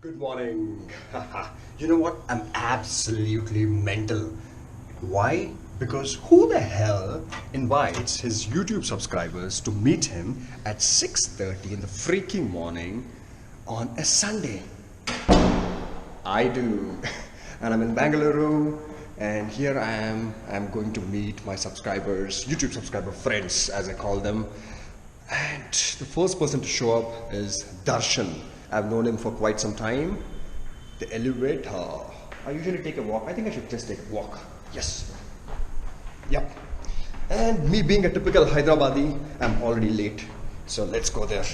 Good morning. You know what? I'm absolutely mental. Why? Because who the hell invites his YouTube subscribers to meet him at 6:30 in the freaking morning on a Sunday? I do. And I'm in Bangalore, and here I am. I'm going to meet my subscribers, YouTube subscriber friends, as I call them. And the first person to show up is Darshan. I've known him for quite some time. The elevator. I usually take a walk. I think I should just take a walk. Yes. Yep. And me being a typical Hyderabadi, I'm already late. So let's go there.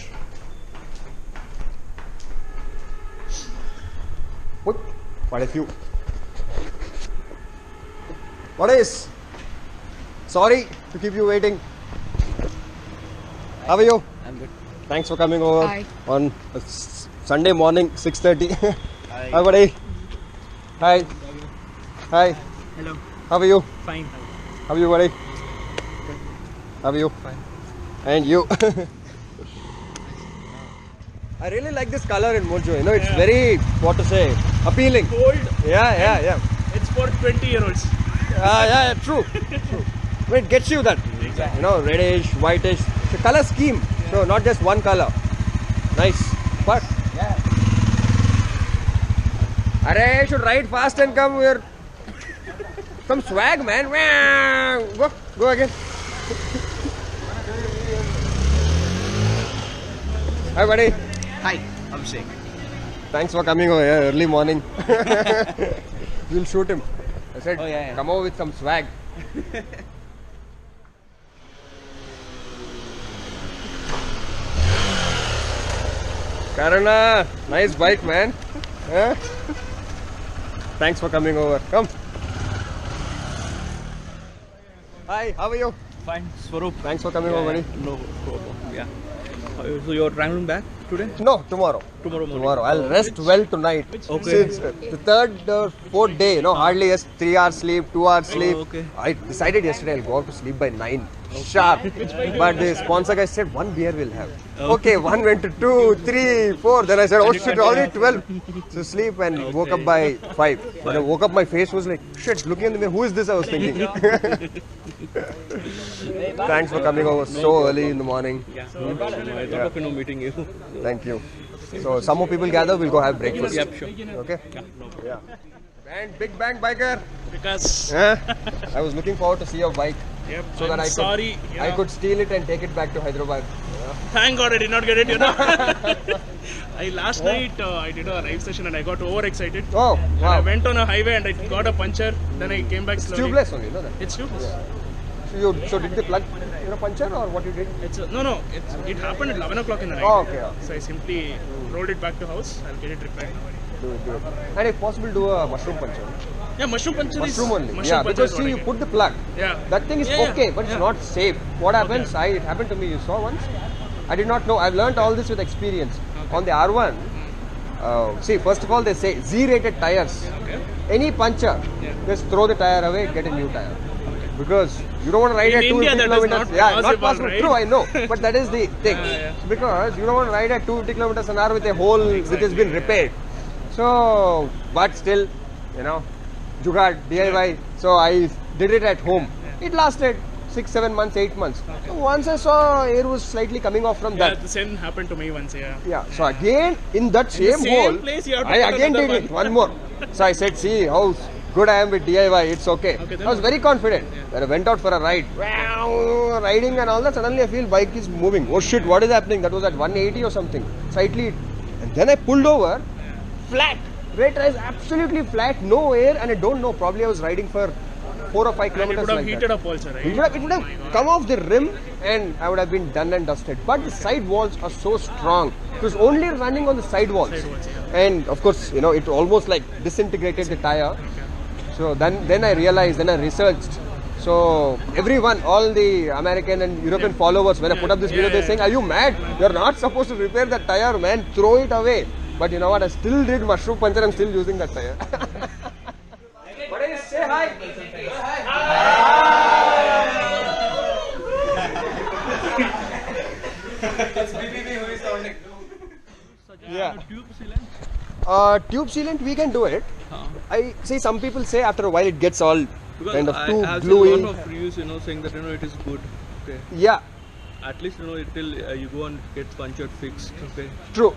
What if you... What is? Sorry to keep you waiting. How are you? I'm good. Thanks for coming over. Hi. On a Sunday morning, 6:30. Hi. Hi, buddy. Hi. Hi. Hello. How are you? Fine. How are you, buddy? How are you? Fine. And you? I really like this color in Mojo. You know, it's very, what to say, appealing. Gold. Yeah. It's for 20-year-olds. Yeah, true. True. But it gets you that. Exactly. You know, reddish, whitish. It's a color scheme. So not just one color. Nice. But Yeah. Arey, should ride fast and come here. Some swag, man. Go again. Hi, buddy. Hi. I'm Abhishek. Thanks for coming over here early morning. We'll shoot him. I said, Oh, yeah. come over with some swag. Karana, nice bike, man. Huh? Thanks for coming over. Come. Hi, how are you? Fine. Swaroop. Thanks for coming over, buddy. No problem. Yeah. So you're traveling back today? No, tomorrow. Tomorrow morning. Tomorrow. I'll rest well tonight. Okay. Since the third or fourth day, you know, hardly just 3 hours sleep, 2 hours sleep. okay. I decided yesterday I'll go out to sleep by 9 sharp. But the sponsor guy said one beer we'll have. Okay, one went to 2, 3, 4. Then I said, oh shit, already 12. So sleep and woke up by 5. When I woke up, my face was like, shit, looking in the mirror, who is this? I was thinking. Thanks for coming over so early in the morning. Yeah. I thought of meeting you. Thank you. So some more people gather, we'll go have breakfast. Yep, sure. Okay? Yeah. No problem. Yeah. And Big Bang Biker. Because I was looking forward to see your bike yep, so that I could steal it and take it back to Hyderabad. Thank God I did not get it, you know. Last night I did a ride session and I got overexcited. Oh, And I wow. went on a highway and I got a puncture. Then I came back slowly. Tubeless only, no? It's tubeless. So did the plug, puncture or what you did? No. It happened at 11 o'clock in the night. Oh, okay. So I simply rolled it back to house. I'll get it repaired now. Do it. And if possible, do a mushroom puncture. Yeah, mushroom puncture is Mushroom only. mushroom puncture Because is what see, I you get. put the plug. Yeah. That thing is Yeah, okay, but it's not safe. What happens? It happened to me. You saw once. I did not know. I've learned all this with experience. On the R1, see, first of all, they say Z-rated tires. Okay. Any puncture, just throw the tire away, get a new tire. Because you don't want to ride In at India, 250 that is kilometers. not Not possible, possible. right? True, I know. But that is the thing. Yeah. Because you don't want to ride at 250 kilometers an hour with a hole which has been repaired. So, but still, you know, Jugaad, DIY. So I did it at home. It lasted 6, 7 months, 8 months. So once I saw air was slightly coming off from Yeah, that. the same happened to me once, yeah. Yeah. So again, in that same same hole, place you have to I put again another did it. One more. So I said, see how good I am with DIY. It's okay. Okay, I was very confident. When I went out for a ride, riding and all that, suddenly I feel bike is moving. Oh shit, what is happening? That was at 180 or something. Slightly. And then I pulled over, flat. Red tires absolutely flat, no air, and I don't know. Probably I was riding for 4 or 5 And it kilometers would have like heated that. up also, right? It would have come off the rim and I would have been done and dusted. But the side walls are so strong. It was only running on the side walls. And of course, you know, it almost like disintegrated the tire. So then I realized, then I researched. So everyone, all the American and European followers, when I put up this video, they're saying, are you mad? You're not supposed to repair that tire, man. Throw it away. But you know what? I still did mushroom puncture. I'm still using that tire. But say hi. It's BBB who is sounding. Yeah. Tube sealant, we can do it. I see some people say after a while it gets all Because kind of I too have seen gluey. a lot of reviews, saying that it is good. Okay. Yeah, At least until you go and get punctured fixed. Okay. true.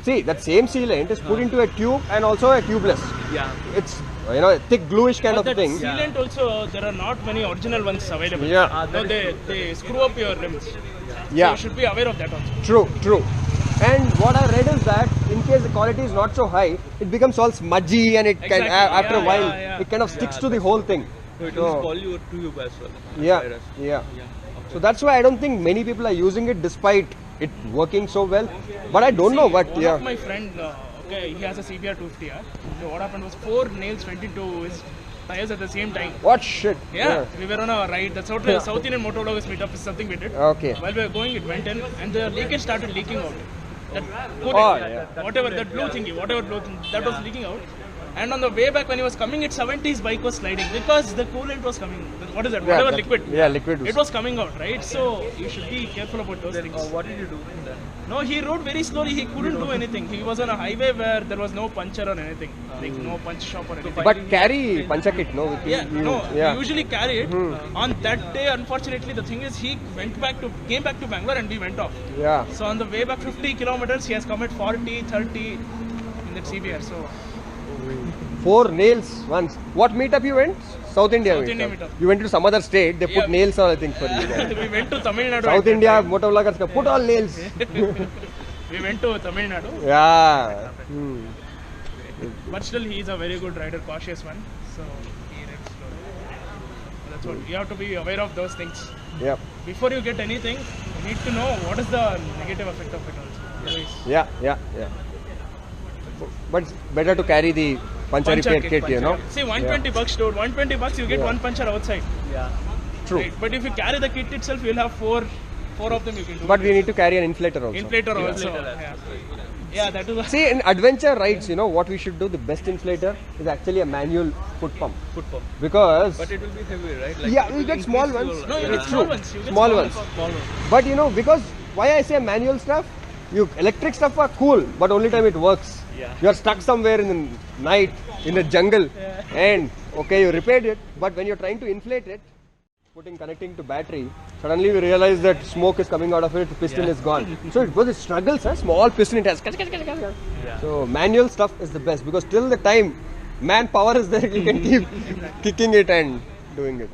See, that same sealant is put into a tube and also a tubeless. Yeah. It's a thick gluish kind But of that thing. sealant also, there are not many original ones available. Yeah. No, they screw up your rims. So Yeah, you should be aware of that also. true. And what I read is that in case the quality is not so high, it becomes all smudgy and it can Exactly. after a Yeah, while yeah. it kind of sticks to the whole thing. So it So- will spoil your tube as well. Yeah. Virus. Yeah. Yeah. So that's why I don't think many people are using it despite it working so well. But I don't know what. One Yeah. of my friend, he has a CBR 250R. So what happened was 4 nails went into his tires at the same time. What shit? Yeah, we were on a ride. The South Indian Motovloggers meetup is something we did. Okay. While we were going, it went in and the leakage started leaking out. That coolant, Oh, yeah. whatever, that blue thingy, whatever blue thing, that was leaking out. And on the way back when he was coming, its 70s bike was sliding because the coolant was coming. What is that? Yeah, Whatever that- liquid. Yeah, liquid. It was coming out, right? So you should be careful about those Then things. what did you do then? No, he rode very slowly. He couldn't do anything. He was on a highway where there was no puncture or anything, like no punch shop or anything. But carry puncher kit, no? With Yeah, you, no, yeah. we usually carry it. On that day, unfortunately, the thing is, he came back to Bangalore and we went off. Yeah. So on the way back 50 kilometers, he has come at 40, 30 in that CBR. So 4 nails once. What meetup you went? South India South India meetup. You went to some other state, they put Yeah. nails on, I think, for you guys. we went to Tamil Nadu. South at that India time. motovloggers ka put all nails. We went to Tamil Nadu. Yeah. But still, he is a very good rider, cautious one. So he rides slowly. That's what you have to be aware of those things. Yeah. Before you get anything, you need to know what is the negative effect of it also. Otherwise, Yeah. But it's better to carry the puncher puncher repair kit, you know. See, 120 bucks, dude. 120 bucks, you get Yeah. one puncher outside. Yeah. True. Right? But if you carry the kit itself, you'll have four of them you can do. But we need to carry an inflator also. Inflator also. Inflator, Yeah, that is. See, in adventure rides, what we should do, the best inflator is actually a manual foot pump. Foot pump. Because, But it will be heavy, right? yeah, it you will get small increase ones. your- No, you Yeah. get small True. ones. You get Small ones. Small ones. But because why I say manual stuff, electric stuff are cool, but only time it works. Yeah. You're stuck somewhere in the night, in the jungle, and okay, you repaired it, but when you're trying to inflate it, connecting to battery, suddenly we realize that smoke is coming out of it, the piston is gone. So it was a struggle, sir. Small piston it has. So manual stuff is the best because till the time manpower is there, you can keep kicking it and doing it.